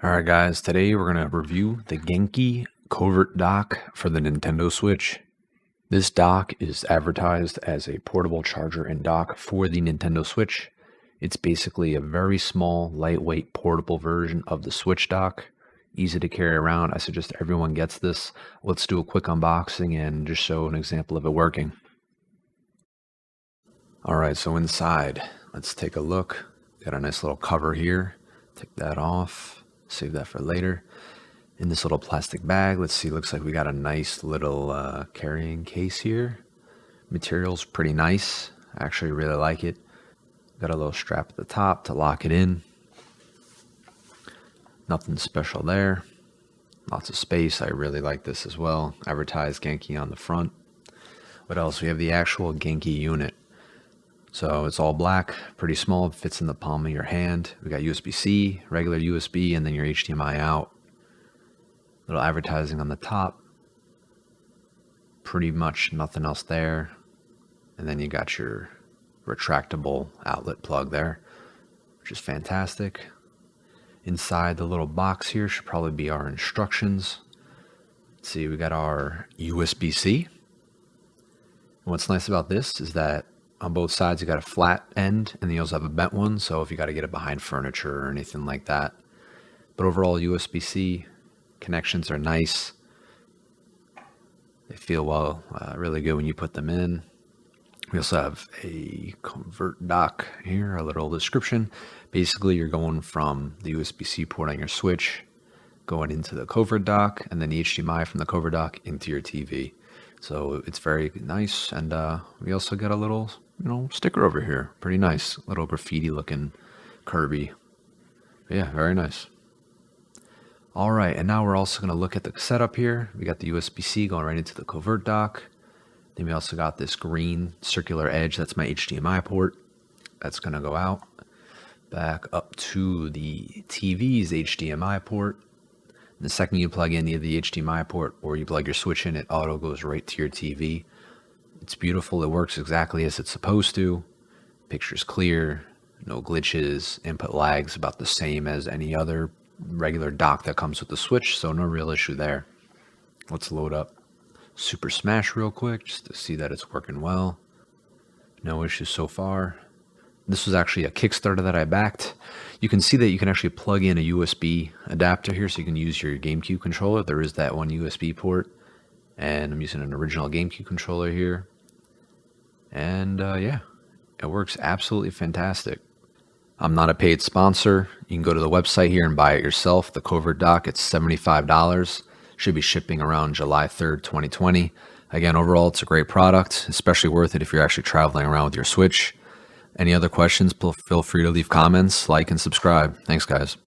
Alright guys, today we're going to review the Genki Covert dock for the Nintendo Switch. This dock is advertised as a portable charger and dock for the Nintendo Switch. It's basically a very small, lightweight, portable version of the Switch dock. Easy to carry around. I suggest everyone gets this. Let's do a quick unboxing and just show an example of it working. Alright, so inside, let's take a look. Got a nice little cover here. Take that off. Save that for later. In this little plastic bag, let's see, looks like we got a nice little carrying case here. Material's pretty nice. I actually really like it. Got a little strap at the top to lock it in. Nothing special there. Lots of space. I really like this as well. Advertised Genki on the front. What else? We have the actual Genki unit. So it's all black, pretty small, fits in the palm of your hand. We got USB-C, regular USB, and then your HDMI out. Little advertising on the top. Pretty much nothing else there. And then you got your retractable outlet plug there, which is fantastic. Inside the little box here should probably be our instructions. Let's see, we got our USB-C. And what's nice about this is that on both sides, you got a flat end, and then you also have a bent one, so if you got to get it behind furniture or anything like that. But overall, USB-C connections are nice. They feel really good when you put them in. We also have a Covert dock here, a little description. Basically, you're going from the USB-C port on your Switch, going into the Covert dock, and then the HDMI from the Covert dock into your TV. So it's very nice, and we also got a little sticker over here. Pretty nice. Little graffiti looking Kirby. Yeah, very nice. All right, and now we're also going to look at the setup here. We got the USB-C going right into the Covert dock. Then we also got this green circular edge. That's my HDMI port. That's going to go out. Back up to the TV's HDMI port. The second you plug in either the HDMI port or you plug your Switch in, it auto goes right to your TV. It's beautiful. It works exactly as it's supposed to. Picture's clear, no glitches, input lags about the same as any other regular dock that comes with the Switch, so no real issue there. Let's load up Super Smash real quick just to see that it's working well. No issues so far. This was actually a Kickstarter that I backed. You can see that you can actually plug in a USB adapter here, so you can use your GameCube controller. There is that one USB port. And I'm using an original GameCube controller here. And yeah, it works absolutely fantastic. I'm not a paid sponsor. You can go to the website here and buy it yourself. The Covert dock, it's $75. Should be shipping around July 3rd, 2020. Again, overall, it's a great product, especially worth it if you're actually traveling around with your Switch. Any other questions, feel free to leave comments, like, and subscribe. Thanks, guys.